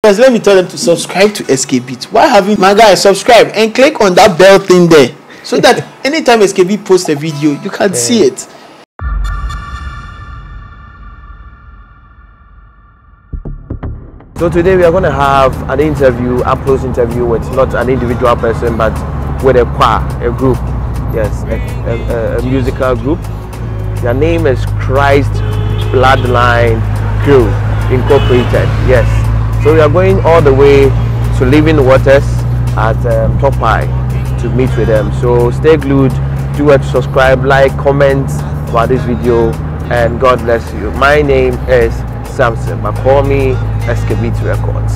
Guys, let me tell them to subscribe to SKBeat. Why haven't my guys subscribe and click on that bell thing there so that anytime SKBeat posts a video, you can see it. So today we are going to have an interview, a close interview with not an individual person, but with a choir, a group. Yes, a musical group. Their name is Christ Bloodline Crew Incorporated. Yes. So we are going all the way to Living Waters at Topai to meet with them. So stay glued, do it, subscribe, like, comment about this video, and God bless you. My name is Samson, but call me SKBeat Records.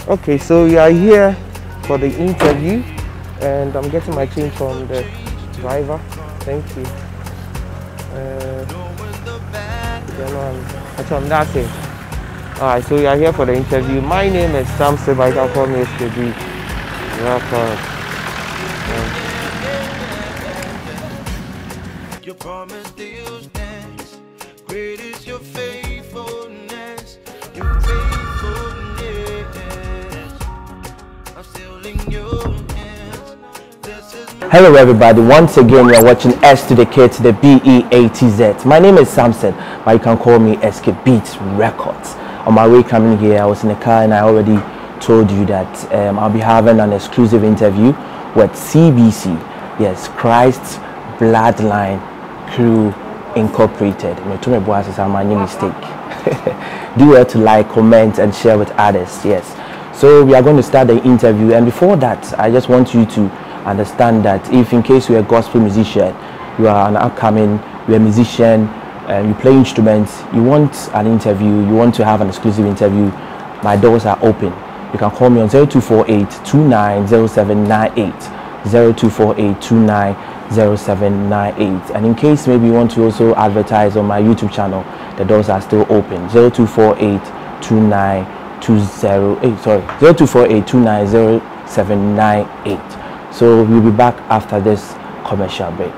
Okay, so we are here for the interview, and I'm getting my change from the driver. Thank you. That's it. Alright, so we are here for the interview. My name is Samson, but you can call me SKBeat Records. Your promise still stands. Great is your faithfulness. Your faithfulness. I'm still in your hands. Hello everybody, once again we are watching S to the K to the B-E-A-T-Z. My name is Samson, but you can call me SKBeat Records. On my way coming here, I was in the car and I already told you that I'll be having an exclusive interview with CBC. Yes, Christ's Bloodline Crew Incorporated. My mistake. Do well to like, comment and share with others. Yes. So we are going to start the interview, and before that I just want you to understand that if in case you're a gospel musician, you are an upcoming, you're a musician, you play instruments, you want an interview, you want to have an exclusive interview, my doors are open. You can call me on 0248-290798, 0248-290798. And in case maybe you want to also advertise on my YouTube channel, the doors are still open. 0248-290798. So we'll be back after this commercial break.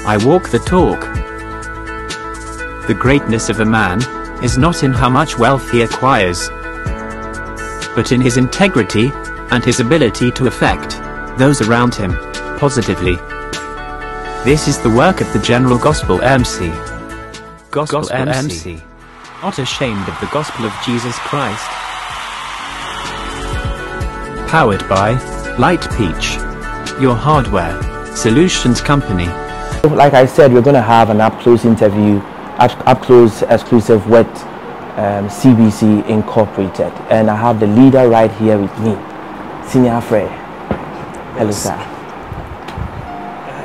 I walk the talk. The greatness of a man is not in how much wealth he acquires, but in his integrity and his ability to affect those around him positively. This is the work of the General Gospel MC. Gospel MC. Not ashamed of the gospel of Jesus Christ. Powered by Light Peach, your hardware solutions company. Like I said, we're going to have an up-close interview, up-close exclusive with CBC Incorporated, and I have the leader right here with me, Senior Fred. Hello, sir.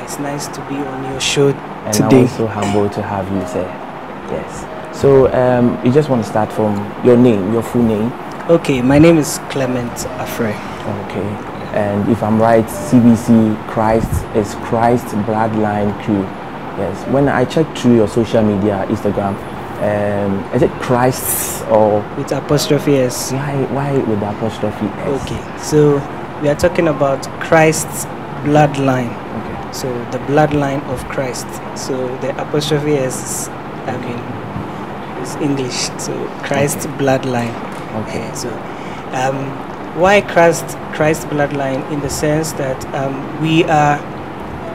It's nice to be on your show and today. I'm so humbled to have you, sir. Yes. So you just want to start from your name, your full name. Okay, my name is Clement Afre. Okay. And if I'm right, CBC Christ is Christ Bloodline Crew. Yes. When I checked through your social media, Instagram, is it Christ or with apostrophe S? Why with the apostrophe S? Okay. So we are talking about Christ's bloodline. Okay. So the bloodline of Christ. So the apostrophe S, I mean, is English. So Christ's bloodline. Okay. So why Christ bloodline? In the sense that we are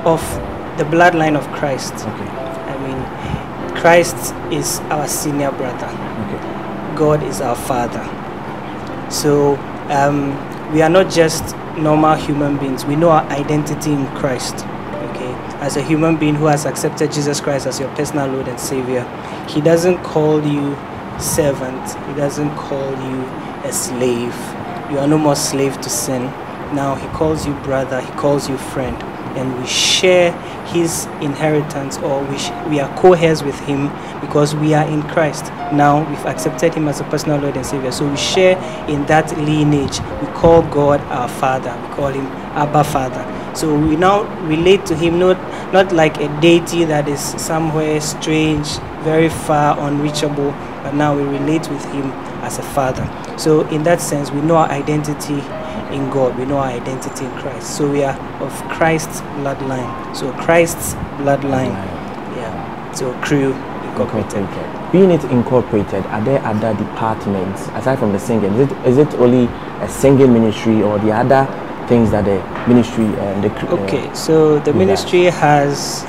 of the bloodline of Christ. Okay. I mean, Christ is our senior brother. Okay. God is our father. So we are not just normal human beings. We know our identity in Christ. Okay, as a human being who has accepted Jesus Christ as your personal Lord and Savior, He doesn't call you servant. He doesn't call you a slave. You are no more slave to sin. Now He calls you brother, He calls you friend, and we share His inheritance, or we are co-heirs with Him because we are in Christ. Now we've accepted Him as a personal Lord and Savior, so we share in that lineage. We call God our Father. We call Him Abba Father. So we now relate to Him not like a deity that is somewhere strange, very far, unreachable, but now we relate with Him as a Father. So in that sense, we know our identity in God. We know our identity in Christ. So we are of Christ's bloodline. So Christ's bloodline. Yeah. So Crew Incorporated. Being it incorporated, are there other departments aside from the singing? Is it only a singing ministry, or the other things that the ministry Okay, so the ministry has,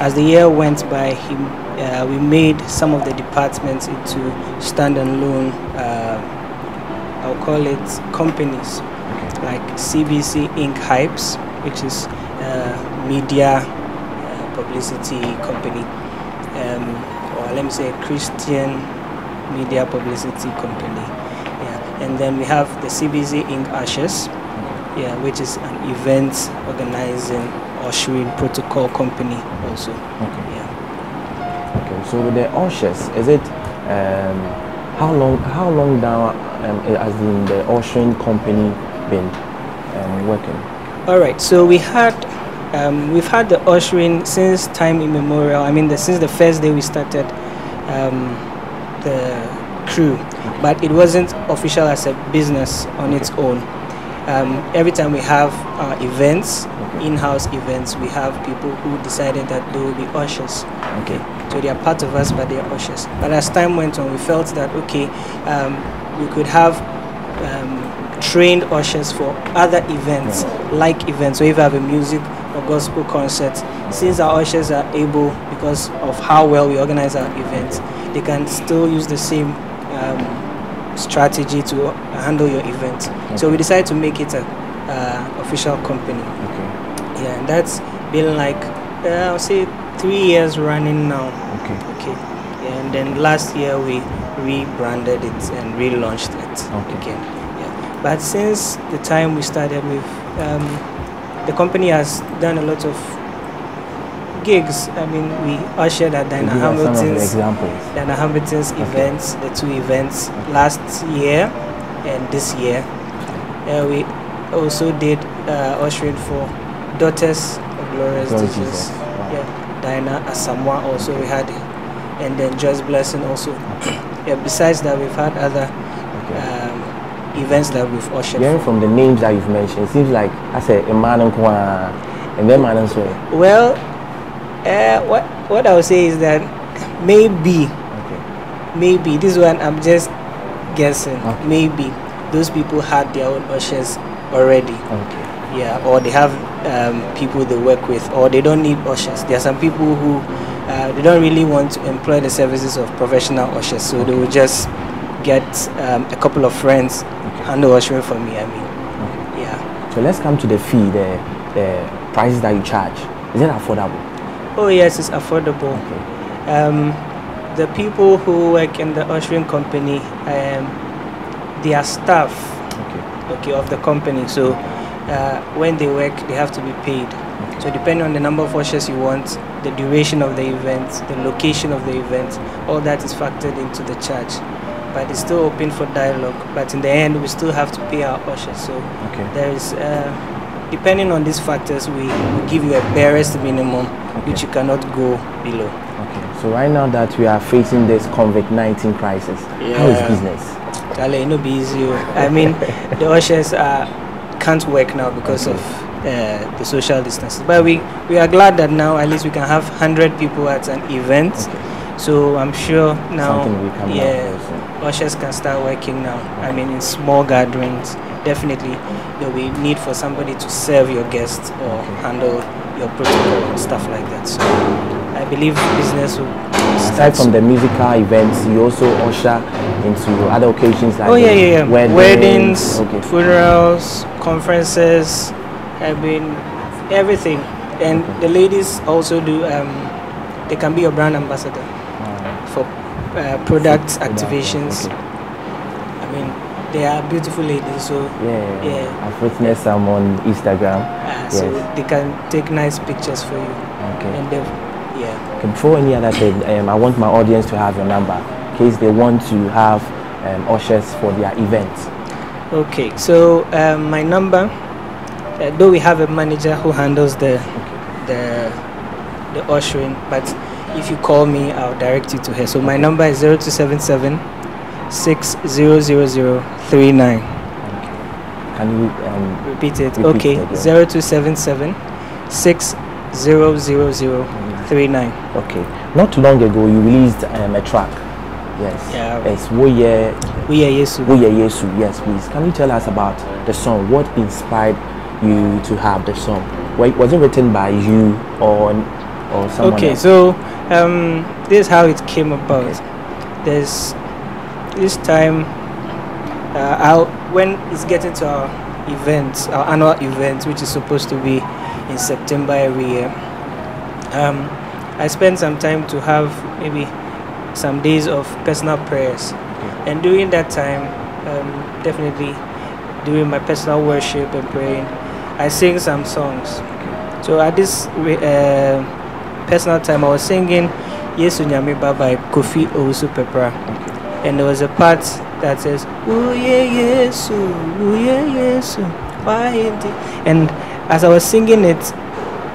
as the year went by, we made some of the departments into standalone, I'll call it companies, like CBC Inc. Hypes, which is media publicity company, or let me say Christian media publicity company. Yeah, and then we have the CBC Inc. Ushers, which is an event organizing, ushering protocol company also. Okay, so with the ushers, is it how long now has the ushering company been working? All right, so we've had the ushering since time immemorial. I mean, since the first day we started the crew, but it wasn't official as a business on its own. Every time we have events, in-house events, we have people who decided that they will be ushers. Okay, so they are part of us, but they are ushers. But as time went on, we felt that we could have trained ushers for other events, like events. So if you have a music or gospel concert, since our ushers are able, because of how well we organize our events, they can still use the same strategy to handle your event. So we decided to make it a official company. Yeah, and that's been like I'll say 3 years running now. Okay. Yeah, and then last year we rebranded it and relaunched it again. Yeah, but since the time we started with, the company has done a lot of gigs. I mean, we ushered at Diana Hamilton's events, the 2 events last year and this year. We also did ushering for Daughters of Glorious Jesus. Yeah, Diana Asamoah also we had, and then Joyce Blessing also. Yeah, besides that, we've had other events that we've ushered. Hearing from the names that you've mentioned, it seems like I said a man and then man as well. Well, what I would say is that maybe this one I'm just guessing. Maybe those people had their own ushers already. Yeah, or they have people they work with, or they don't need ushers. There are some people who they don't really want to employ the services of professional ushers, so they will just get a couple of friends handle ushering for me. I mean, yeah. So let's come to the fee, the prices that you charge. Is it affordable? Oh yes, it's affordable. The people who work in the ushering company, they are staff of the company. So when they work, they have to be paid. So depending on the number of ushers you want, the duration of the event, the location of the event, all that is factored into the charge. But it's still open for dialogue. But in the end, we still have to pay our ushers. So there is, depending on these factors, we give you a barest minimum, which you cannot go below. So right now that we are facing this COVID-19 crisis, how is business? Charlie, no be easy. I mean, the ushers can't work now because of the social distancing. But we are glad that now at least we can have 100 people at an event. So I'm sure now, ushers can start working now. I mean, in small gatherings, definitely there will be need for somebody to serve your guests or handle your protocol and stuff like that. So I believe business will aside from the musical events, you also usher into other occasions like weddings, funerals, conferences. I mean, everything. And the ladies also do. They can be your brand ambassador for product activations. I mean, they are beautiful ladies. So I've witnessed some on Instagram. So they can take nice pictures for you. And before any other thing, I want my audience to have your number in case they want to have ushers for their events. Okay, so my number, though we have a manager who handles the ushering, but if you call me, I'll direct you to her. So my number is 0277 600039. Can you repeat it? Okay, 0277 600039. Okay. not too long ago you released a track. Yes. Yeah. It's Woye Yesu. Yesu. Yes, please. Can you tell us about the song? What inspired you to have the song? Was it written by you or someone Okay, else? so this is how it came about. There's this time when it's getting to our event, our annual event, which is supposed to be in September every year. I spent some time to have maybe some days of personal prayers, and during that time, definitely doing my personal worship and praying, I sing some songs. So at this personal time, I was singing Yesu Nyamiba by Kofi Owusu Pepra, and there was a part that says Uye Yesu, why indeed? And as I was singing it,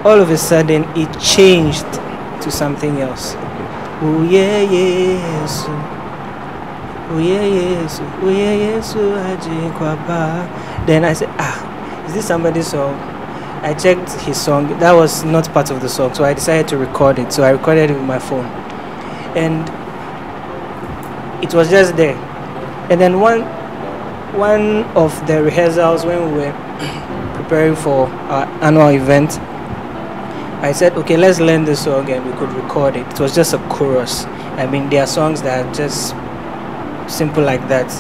all of a sudden it changed to something else. Uye Yesu, Ajikwapa. Then I said, is this somebody's song? I checked his song. That was not part of the song, so I decided to record it. So I recorded it with my phone, and it was just there. And then one of the rehearsals, when we were preparing for our annual event, I said, okay, let's learn this song and we could record it. It was just a chorus. I mean, there are songs that are just simple like that.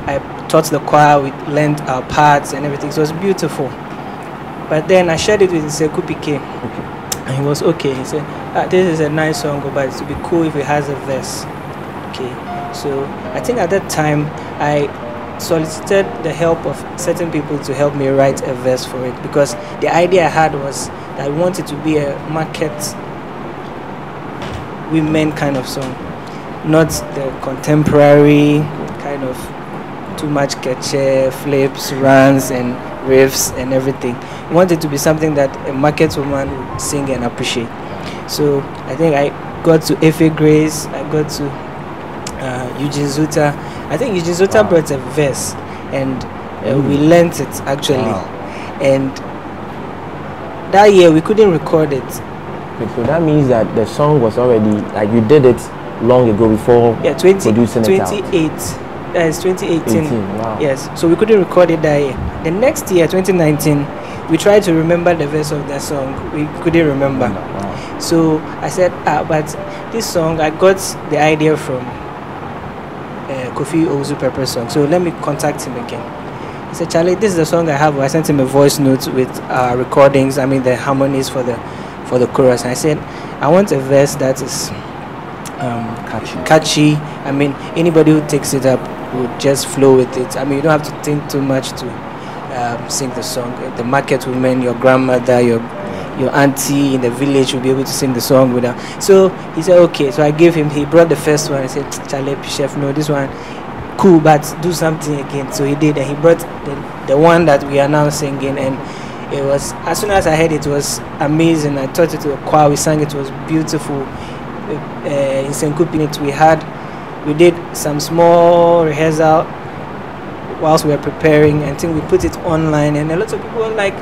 I taught the choir, we learned our parts and everything, so it was beautiful. But then I shared it with Sekou PK, and he was okay. He said, this is a nice song, but it would be cool if it has a verse. Okay, so I think at that time I solicited the help of certain people to help me write a verse for it, because the idea I had was that I wanted to be a market women kind of song, not the contemporary kind of too much catchy flips, runs and riffs and everything. I wanted to be something that a market woman would sing and appreciate. So I think I got to Efe Grace, I got to Eugene Zuta. I think Eugene Zuta brought a verse, and we learnt it actually. And that year we couldn't record it. Okay, so that means that the song was already, like, you did it long ago before producing it out. 2018. Wow. Yes, so we couldn't record it that year. The next year, 2019, we tried to remember the verse of that song. We couldn't remember. Wow. So I said, but this song, I got the idea from Kofi Owusu Pepper song. So let me contact him again. He said, Charlie, this is the song I have. I sent him a voice note with recordings, I mean the harmonies for the chorus. And I said, I want a verse that is catchy. I mean, anybody who takes it up would just flow with it. I mean, you don't have to think too much to sing the song. The market woman, your grandmother, your auntie in the village will be able to sing the song with her. So he said, okay. So I gave him, he brought the first one. I said, Charlie, chef, no, this one, cool, but do something again. So he did, and he brought the one that we are now singing, and it was, as soon as I heard it, was amazing. I taught it to a choir, we sang it, was beautiful. In Sekou PK, we did some small rehearsal whilst we were preparing, and I think we put it online, and a lot of people were like,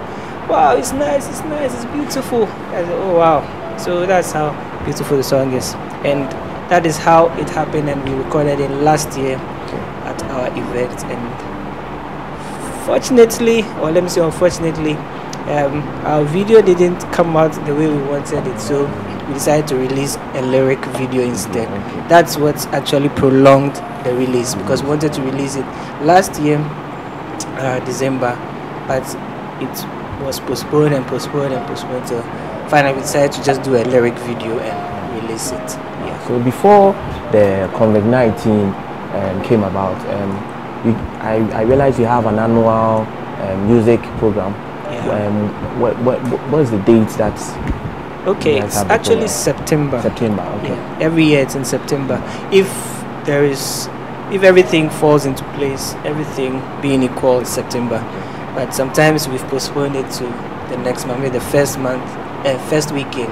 wow, it's nice, it's beautiful. I said, oh wow. So that's how beautiful the song is, and that is how it happened, and we recorded it last year at our event. And fortunately, or let me say unfortunately, our video didn't come out the way we wanted it, so we decided to release a lyric video instead. That's what actually prolonged the release, because we wanted to release it last year, December, but it was postponed and postponed and postponed, so finally we decided to just do a lyric video and release it. Yeah. So before the COVID-19 came about, I realized you have an annual music program. Yeah. What is the date that's... Okay, it's actually September. September, okay. Yeah, every year it's in September. If everything falls into place, everything being equal, it's September. But sometimes we've postponed it to the next month, maybe the first week in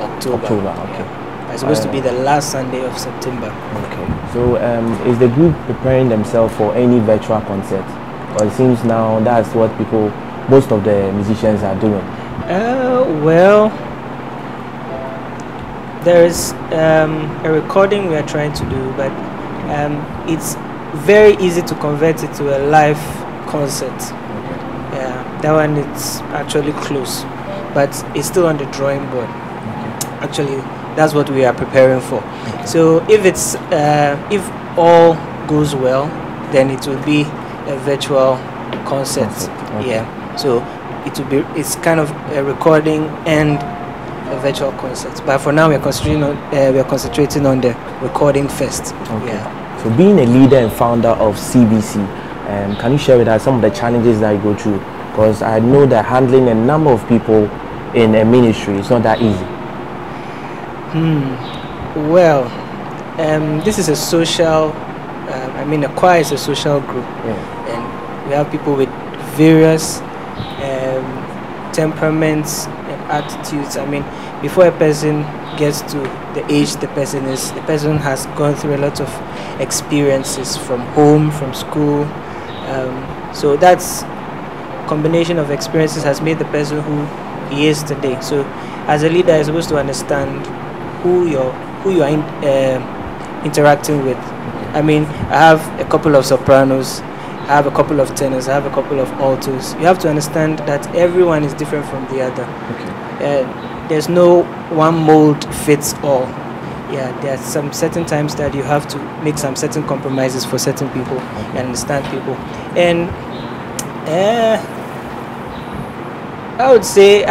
October. Okay. Yeah. It's supposed to be the last Sunday of September. Okay. So is the group preparing themselves for any virtual concert? Or it seems now that's what most of the musicians are doing. Well, there is a recording we are trying to do, but it's very easy to convert it to a live concert. Yeah, that one it's actually close, but it's still on the drawing board. Actually, that's what we are preparing for. So if all goes well, then it will be a virtual concert. Okay. Yeah. So it's kind of a recording and a virtual concert. But for now, we are concentrating on the recording first. Okay. Yeah. So being a leader and founder of CBC, can you share with us some of the challenges that you go through? Because I know that handling a number of people in a ministry is not that easy. Well, this is a social, a choir is a social group. Yeah. And we have people with various temperaments and attitudes. Before a person gets to the age the person has gone through a lot of experiences from home, from school. So that's combination of experiences has made the person who he is today. So as a leader, you're supposed to understand who you are interacting with. I have a couple of sopranos, I have a couple of tenors, I have a couple of altos. You have to understand that everyone is different from the other. Okay. There's no one mold fits all. Yeah, there are some certain times that you have to make some certain compromises for certain people and understand people. And I would say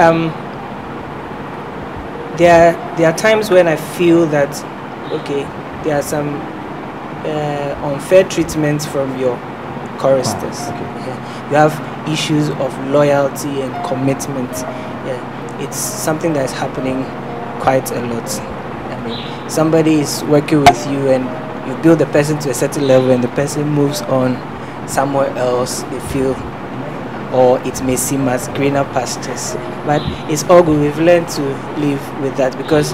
there are times when I feel that there are some unfair treatments from your choristers. Okay. Yeah. You have issues of loyalty and commitment. Yeah. It's something that is happening quite a lot. Somebody is working with you and you build the person to a certain level and the person moves on somewhere else, they feel, or it may seem as greener pastures, but it's all good. We've learned to live with that because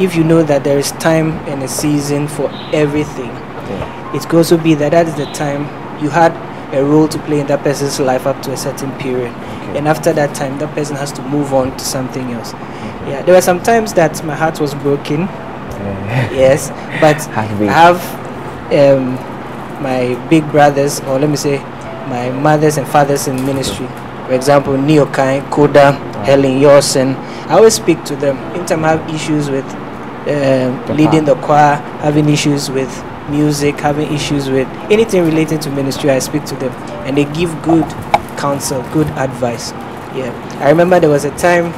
if you know that there is time and a season for everything, it could also be that is the time you had a role to play in that person's life up to a certain period, and after that time that person has to move on to something else. Yeah, there were some times that my heart was broken. Yes, but I have my big brothers, or let me say my mothers and fathers in ministry. For example, Neokai, Koda, Helen Yorsen. I always speak to them. Anytime I have issues with leading the choir, having issues with music, having issues with anything related to ministry, I speak to them and they give good counsel, good advice. Yeah, I remember there was a time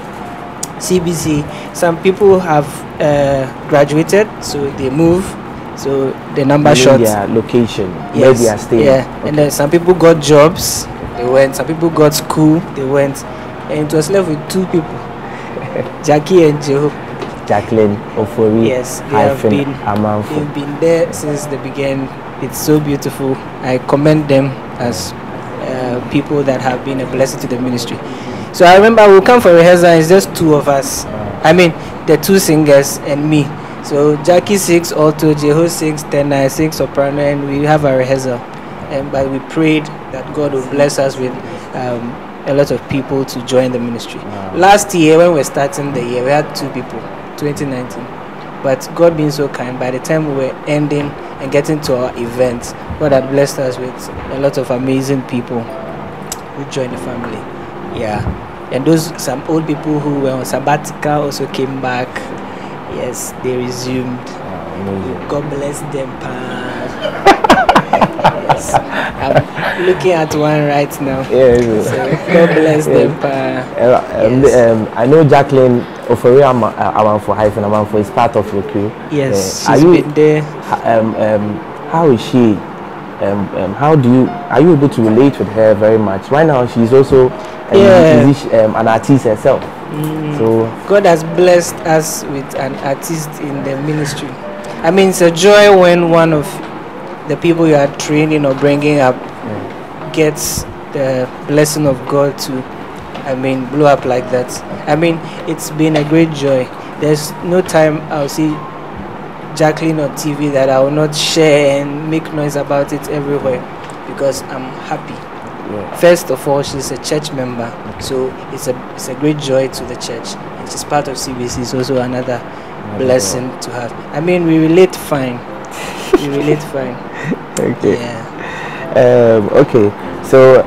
CBC, some people have graduated, so they move, so the number short. Their location, where they are staying. Yeah, and then some people got jobs, they went. Some people got school, they went, and it was left with two people, Jackie and Joe. Jacqueline Ofori. Yes, they've been there since the beginning. It's so beautiful. I commend them as people that have been a blessing to the ministry. So I remember we'll come for rehearsal, it's just two of us. The two singers and me. So Jackie sings alto, Jeho sings tenor, sings soprano, and we have a rehearsal. But we prayed that God will bless us with a lot of people to join the ministry. Last year when we were starting the year, we had two people, 2019. But God being so kind, by the time we were ending and getting to our events, God had blessed us with a lot of amazing people who joined the family. Yeah, and some old people who were on sabbatical also came back. Yes, they resumed. God bless them. Yes, I'm looking at one right now. So God bless them. Yes. I know Jacqueline Ofori Amanfo is part of your crew. Yes, she's been there. How is she? Are you able to relate with her very much? Right now, she's also an artist herself. So God has blessed us with an artist in the ministry. It's a joy when one of the people you are training or bringing up gets the blessing of God to, blow up like that. It's been a great joy. There's no time I'll see Jacqueline on TV that I will not share and make noise about it everywhere, because I'm happy. Yeah. First of all, she's a church member, so it's a great joy to the church, and she's part of CBC. It's also another blessing to have. I mean, we relate fine. We relate fine. Okay. Yeah. Okay. So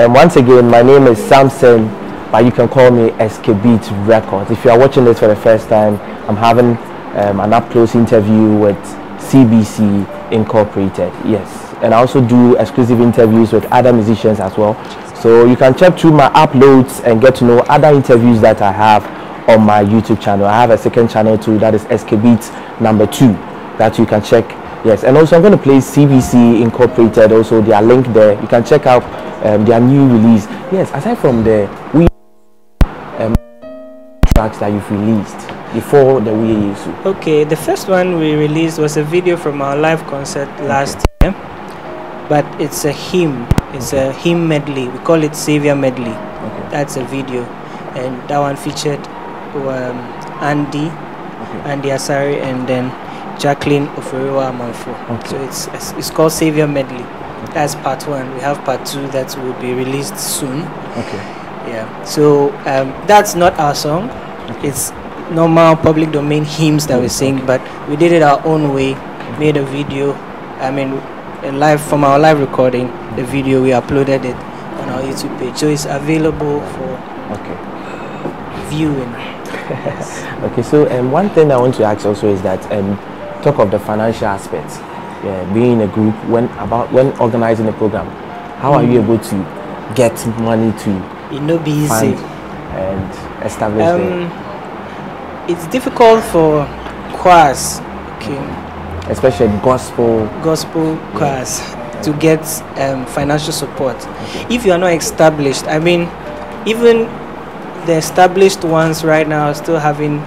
once again, my name is Samson, but you can call me SK Beat Records. If you are watching this for the first time, I'm having an up-close interview with CBC Incorporated. Yes, and I also do exclusive interviews with other musicians as well. So you can check through my uploads and get to know other interviews that I have on my YouTube channel. I have a second channel too, that is SK Beats #2, that you can check. Yes, and also I'm going to play CBC Incorporated, also their link there. You can check out their new release. Yes, aside from the tracks that you've released before the We Yesu. Okay, the first one we released was a video from our live concert last year, but it's a hymn. It's a hymn medley. We call it Savior Medley. Okay. That's a video, and that one featured Andy Asari, and then Jacqueline Oferiwa Amanfo. Okay. So it's called Savior Medley. That's part 1. We have part 2 that will be released soon. Okay. Yeah. So that's not our song. It's normal public domain hymns that we sing, but we did it our own way. Made a video. I mean, live from our live recording. The video, we uploaded it on our YouTube page, so it's available for viewing. Yes. Okay. So one thing I want to ask also is that talk of the financial aspects. Yeah, being in a group when organizing a program, how are you able to get money to be easy fund and establish it's difficult for choirs, especially gospel choirs, to get financial support. If you are not established, I mean, even the established ones right now are still having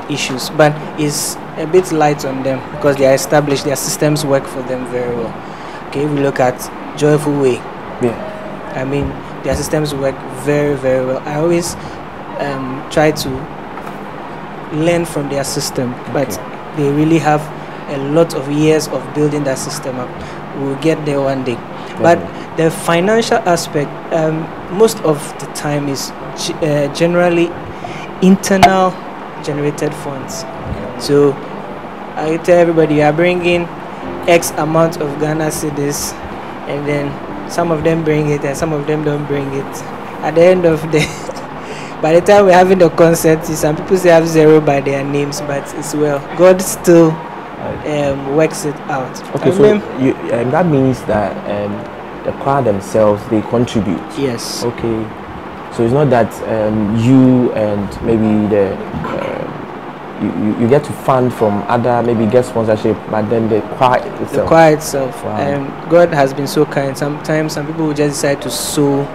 issues, but it's a bit light on them because they are established. Their systems work for them very well. Okay, we look at Joyful Way. Yeah, I mean, their systems work very, very well. I always try to learn from their system, but they really have a lot of years of building that system up. We'll get there one day. But the financial aspect, most of the time, is generally internal generated funds. So I tell everybody, you are bringing X amount of Ghana cedis, and then some of them bring it and some of them don't bring it. At the end of the by the time we're having the concert, some people say have zero by their names, but it's well. God still works it out. Okay, so that means that the choir themselves, they contribute. Yes. Okay. So it's not that you and maybe you get to fund from other, maybe get sponsorship, but then the choir itself. The choir itself. Wow. God has been so kind. Sometimes some people will just decide to sow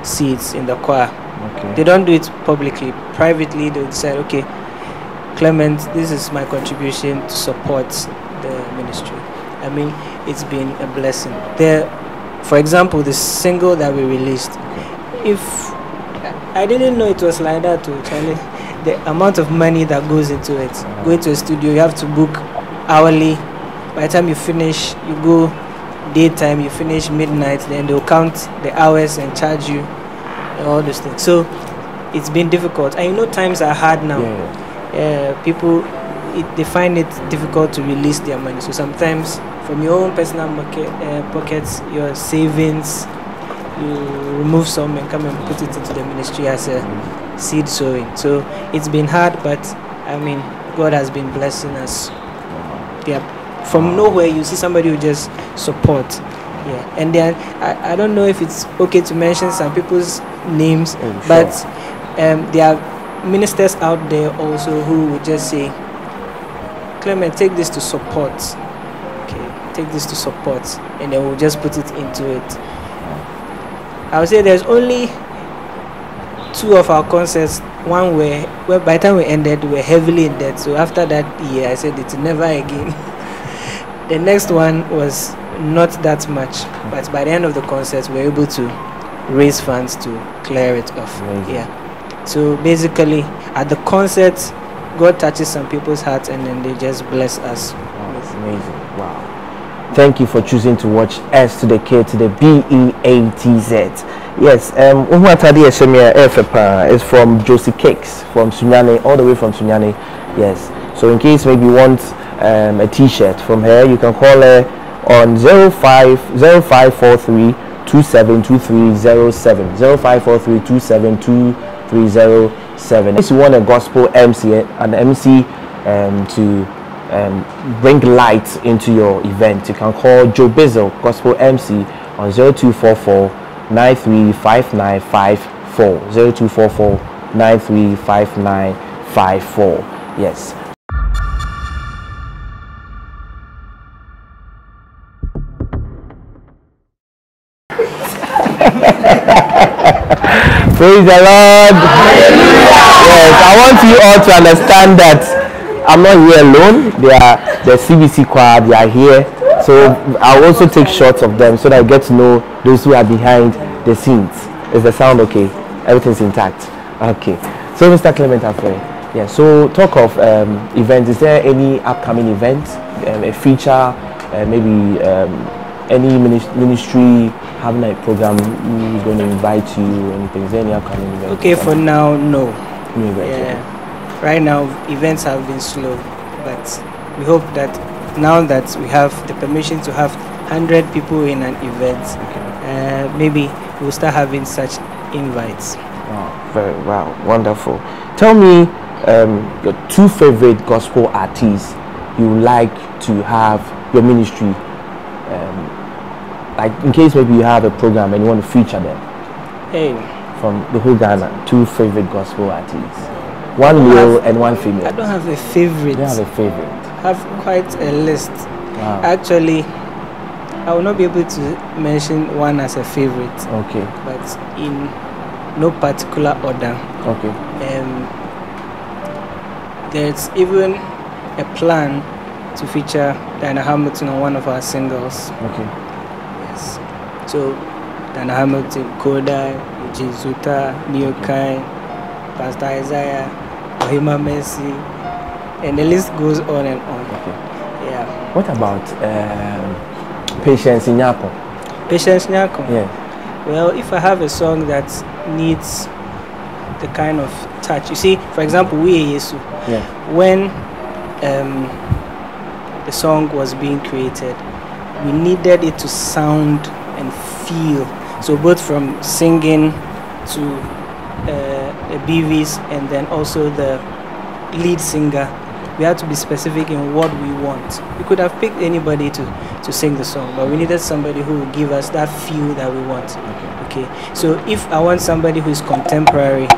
seeds in the choir. Okay. They don't do it publicly. Privately, they'll decide, okay, Clement, this is my contribution to support the ministry. I mean, it's been a blessing. For example, the single that we released, if I didn't know it was like that to Charlie, the amount of money that goes into it. Going to a studio, you have to book hourly. By the time you finish, you go daytime, you finish midnight, then they'll count the hours and charge you and all those things. So it's been difficult. And times are hard now. People, they find it difficult to release their money. So sometimes from your own personal pockets, your savings, you remove some and come and put it into the ministry as a seed sowing. So it's been hard, but I mean, God has been blessing us. Yeah, from nowhere you see somebody who just support. Yeah, and then I don't know if it's okay to mention some people's names, but there are ministers out there also who would just say, Clement, take this to support. Okay, take this to support, and then we'll just put it into it. I would say there's only 2 of our concerts. One where by the time we ended, we were heavily in debt. So after that year, I said it's never again. The next one was not that much, but by the end of the concert, we were able to raise funds to clear it off. Amazing. Yeah. So basically, at the concert, God touches some people's hearts, and then they just bless us. Wow, that's amazing. Wow. Thank you for choosing to watch S to the K to the BEATZ. Yes, is from Josie Cakes from Sunyani, all the way from Sunyani. Yes, so in case maybe you want a t-shirt from her, you can call her on 0543 272307 0543 272307. If you want a gospel MC, an MC to bring light into your event, you can call Joe Bizzle, gospel MC, on 0244 935954 0244 935954. Yes. Praise the Lord. Yes, I want you all to understand that I'm not here alone. They are the CBC choir. They are here, so I'll also take shots of them so that I get to know those who are behind the scenes. Is the sound okay? Everything's intact. Okay. So Mr. Clement Afre, yeah. So talk of events. Is there any upcoming event, a feature, maybe any ministry having a program who's going to invite you or anything? Is there any upcoming event? Okay, for now, no. Yeah. Right now, events have been slow, but we hope that now that we have the permission to have 100 people in an event, maybe we'll start having such invites. Wow, wonderful. Tell me your two favorite gospel artists you like to have your ministry. Like in case maybe you have a program and you want to feature them. Hey. From the whole Ghana, two favorite gospel artists. One male and one female. I don't have a favorite. You don't have a favorite. I have quite a list. Wow. Actually, I will not be able to mention one as a favorite. Okay. But in no particular order. Okay. There's even a plan to feature Diana Hamilton on one of our singles. Okay. Yes. So Diana Hamilton, Koda, Eugene Zuta, Neokai, Pastor Isaiah, Ohima Mercy, and the list goes on and on. Okay. Yeah. What about Patience Nyako? Patience Nyako? Yeah. Well, if I have a song that needs the kind of touch, you see, for example, We Are Yesu. Yeah. When the song was being created, we needed it to sound and feel. So both from singing to the BVs and then also the lead singer, we had to be specific in what we want. We could have picked anybody to sing the song, but we needed somebody who would give us that feel that we want. Okay. So if I want somebody who is contemporary,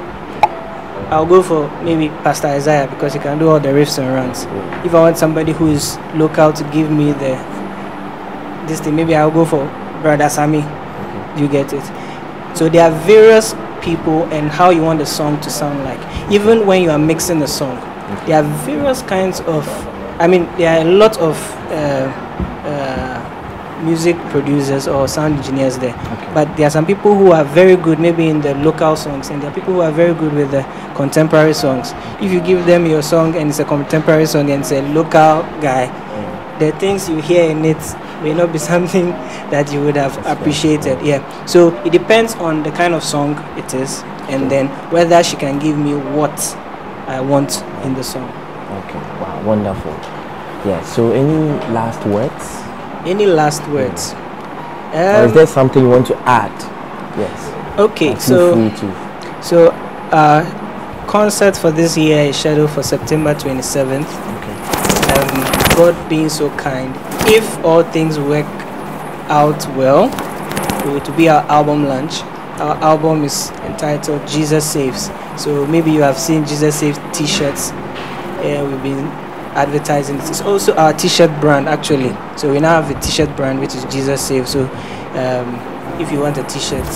I'll go for maybe Pastor Isaiah because he can do all the riffs and runs. If I want somebody who is local to give me this thing, maybe I'll go for Brother Sammy. You get it? So there are various people and how you want the song to sound like. Even when you are mixing the song, there are various kinds of, there are a lot of music producers or sound engineers there. But there are some people who are very good maybe in the local songs, and there are people who are very good with the contemporary songs. If you give them your song and it's a contemporary song and it's a local guy, the things you hear in it may not be something that you would have appreciated. Yeah. So it depends on the kind of song it is, and then whether she can give me what I want in the song. Okay. Wow. Wonderful. Yeah. So any last words? Any last words? Or is there something you want to add? Yes. Okay. So concert for this year is scheduled for September 27th. Okay. God being so kind, if all things work out well, it will be our album launch. Our album is entitled Jesus Saves. So maybe you have seen Jesus Saves t-shirts. We've been advertising. It's also our t-shirt brand actually. So we now have a t-shirt brand which is Jesus Saves. So if you want a t-shirt,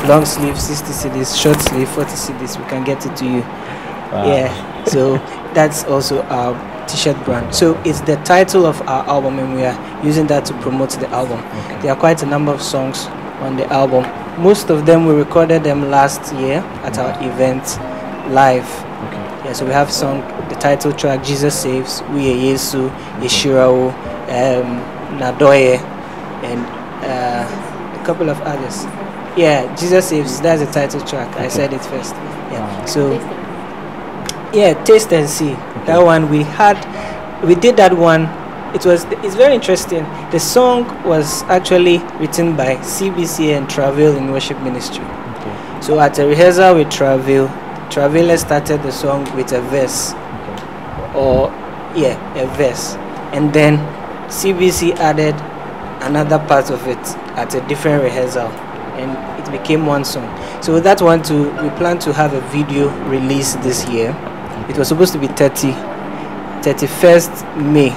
long sleeve 60 cedis, short sleeve 40 cedis, we can get it to you. Wow. Yeah. So that's also our t-shirt brand. So it's the title of our album and we are using that to promote the album. Okay. There are quite a number of songs on the album. Most of them we recorded them last year at our event live. Okay. Yeah, so we have the title track Jesus Saves, We Are Yesu, Yeshurao, Nadoye, and a couple of others. Yeah, Jesus Saves, that's the title track. I said it first. Yeah. So yeah, Taste and See. That one we did that one. It's very interesting. The song was actually written by CBC and Travail in Worship Ministry. Okay. So at a rehearsal with Travail started the song with a verse. A verse, and then CBC added another part of it at a different rehearsal, and it became one song. So that one too, we plan to have a video release this year. It was supposed to be 31st May.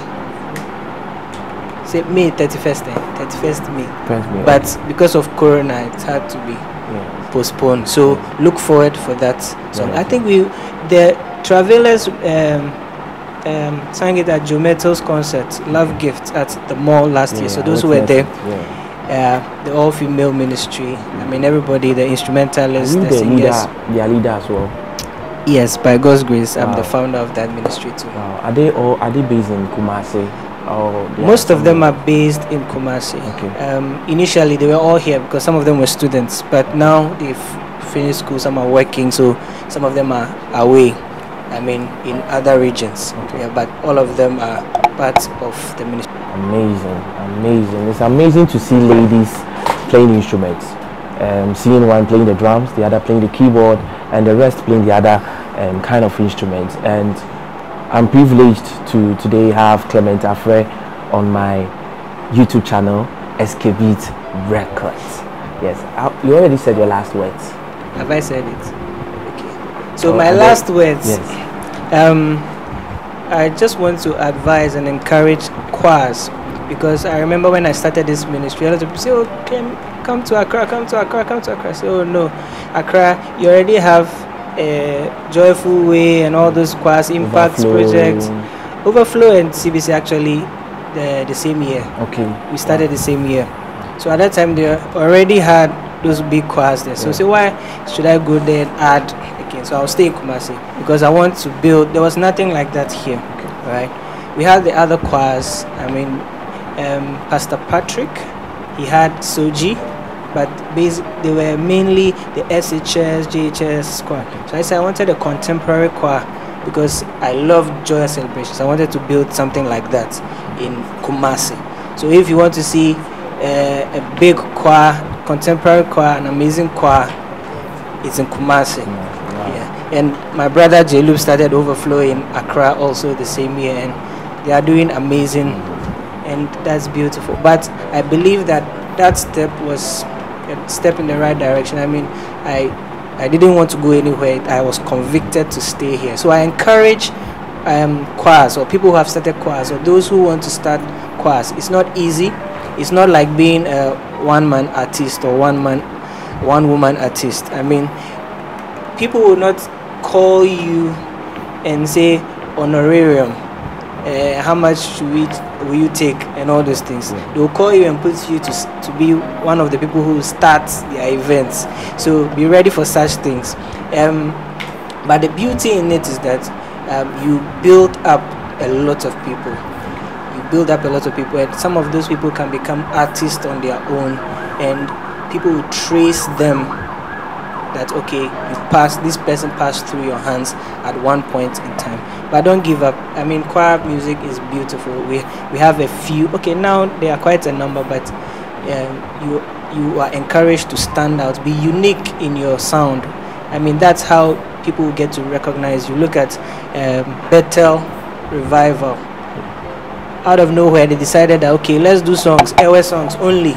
Say May 31st, 31st May. But because of Corona, it had to be postponed. So look forward for that song. I think the Travelers sang it at Joe Metals concert, Love Gift, at the mall last year. So those who were there, the all-female ministry. I mean, everybody, the instrumentalists, the singers. Their leader as well. Yes, by God's grace, I'm the founder of that ministry too. Are they based in Kumasi? Most of them are based in Kumasi. Okay. Initially, they were all here because some of them were students, but now they've finished school. Some are working, so some of them are away. I mean, in other regions. Okay. Yeah, but all of them are part of the ministry. Amazing. It's amazing to see ladies playing instruments. Seeing one playing the drums, the other playing the keyboard, and the rest playing the other kind of instruments. And I'm privileged to today have Clement Afre on my YouTube channel, SK Beat Records. Yes, you already said your last words. Have I said it? Okay. So my last words. Yes. I just want to advise and encourage choirs, because I remember when I started this ministry, a lot of people say, "Oh, come to Accra, come to Accra, come to Accra." I say, "Oh no, Accra, you already have a Joyful Way and all those choirs, Impacts projects, Overflow and CBC actually the same year. Okay. We started the same year. So at that time they already had those big choirs there. So say, why should I go there and add again? So I'll stay in Kumasi because I want to build. There was nothing like that here, right? We had the other choirs. I mean, Pastor Patrick, he had Soji, but they were mainly the SHS, JHS choir. So I said I wanted a contemporary choir because I love joyous celebrations. I wanted to build something like that in Kumasi. So if you want to see a big choir, contemporary choir, an amazing choir, it's in Kumasi. Yeah. And my brother J-Loop started Overflow in Accra also the same year, and they are doing amazing, and that's beautiful. But I believe that step was a step in the right direction. I mean, I didn't want to go anywhere. I was convicted to stay here. So I encourage choirs, or people who have started choirs, or those who want to start choirs. It's not easy. It's not like being a one-man artist or one-woman artist. I mean, people will not call you and say honorarium, how much will you take, and all those things. They will call you and put you to be one of the people who starts their events. So be ready for such things. But the beauty in it is that you build up a lot of people. And some of those people can become artists on their own, and people will trace them that, okay, this person passed through your hands at one point in time. But don't give up. I mean, choir music is beautiful. We have a few. Okay, now there are quite a number, but you are encouraged to stand out, be unique in your sound. I mean, that's how people will get to recognize you. Look at Bethel Revival. Out of nowhere, they decided that, okay, let's do songs, Ewe songs only,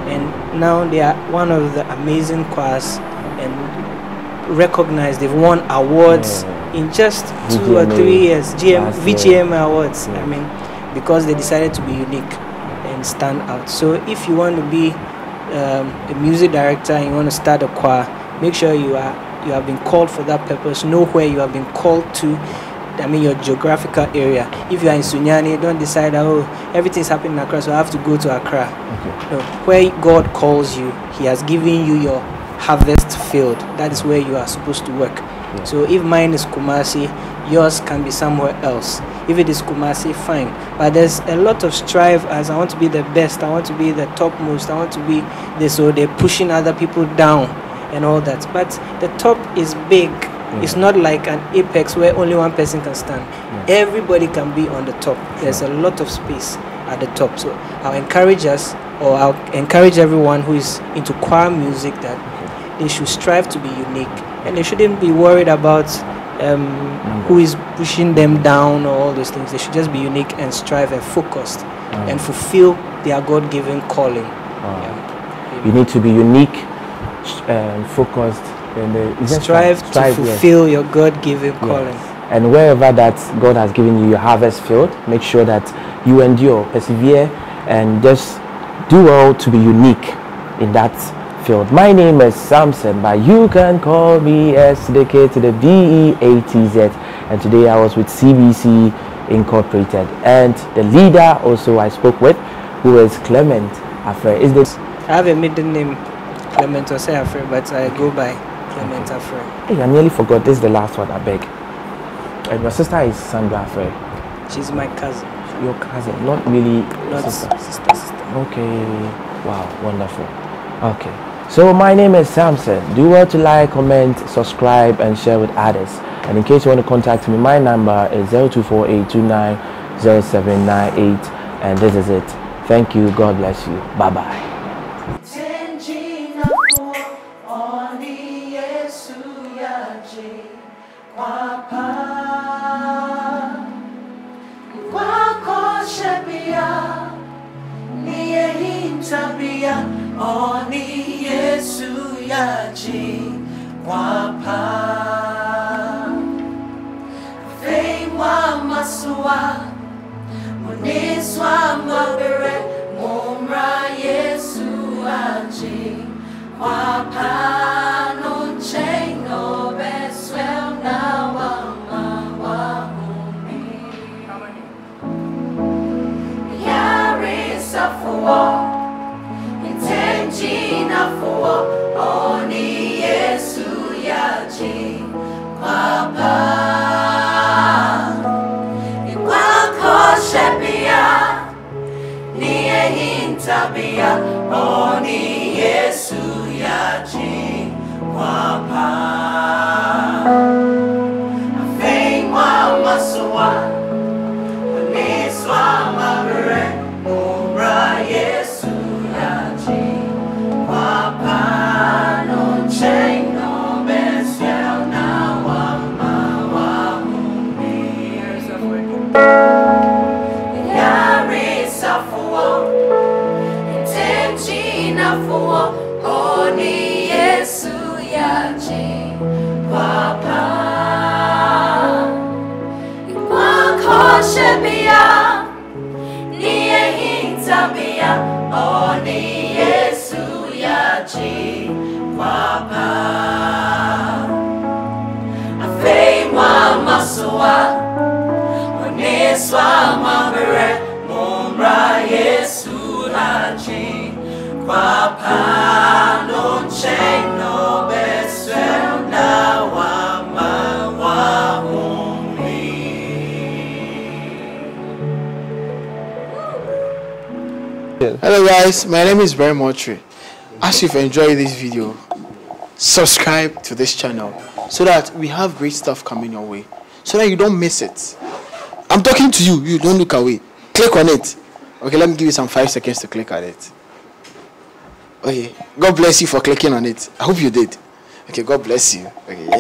and now they are one of the amazing choirs and recognized. They've won awards in just 2 or 3 years, VGM awards. I mean, because they decided to be unique and stand out. So if you want to be a music director and you want to start a choir, make sure you have been called for that purpose. Know where you have been called to. I mean, your geographical area. If you are in Sunyani, don't decide that, oh, everything's happening in Accra, so I have to go to Accra. No, where God calls you, He has given you your harvest field. That is where you are supposed to work. So if mine is Kumasi, yours can be somewhere else. If it is Kumasi, fine. But there's a lot of strive as I want to be the best, I want to be the topmost, I want to be this, so they're pushing other people down and all that. But the top is big. It's not like an apex where only one person can stand. Everybody can be on the top. There's a lot of space at the top. So I'll encourage us, or I'll encourage everyone who is into choir music, that they should strive to be unique, and they shouldn't be worried about who is pushing them down or all those things. They should just be unique and strive and focused and fulfill their God-given calling. You need to be unique and focused. And strive to fulfill your God-given calling. And wherever that God has given you your harvest field, make sure that you endure, persevere, and just do well to be unique in that field. My name is Samson, but you can call me S to the K to the B-E-A-T-Z. And today I was with CBC Incorporated, and the leader also I spoke with, who is Clement Afre. Is this? I have a middle name, Clement Ose Afre, but I go by Clement Afre. Hey, I nearly forgot. This is the last one, I beg. And your sister is Sandra Afre. She's my cousin. Your cousin, not really sister. Sister. Okay. Wow, wonderful. Okay. So my name is Samson. Do well to like, comment, subscribe, and share with others. And in case you want to contact me, my number is 0248290798. And this is it. Thank you. God bless you. Bye-bye. Oni Yesu yaji wapa Feimwa masua Muniswa mabere Mumra Yesu yaji wapa No chain no beswell na wama wahumi Yari safuwa Jina fuwa Oni Yesu yaji Papa Ikwako shepia Niye hintabia Oni Yesu yaji Papa Afeimwa masua Uniswa mabere Umra Yesu yaji Papa no chain no besel na wama wahumi Yari safuwa Intenji na fuwa Oni Yesu yaji Papa Ikwako shebia Niye hintabia Oni Yesu yaji Papa Afeimwa masua Oniswa mabere Mumra Yesu yaji Papa No chain no beswell na wama wahumi. Hello guys, my name is Barry Motri. As you've enjoyed this video, subscribe to this channel so that we have great stuff coming your way, so that you don't miss it. I'm talking to you, don't look away. Click on it. Okay, let me give you some 5 seconds to click on it. Okay, God bless you for clicking on it. I hope you did. Okay, God bless you. Okay, yeah.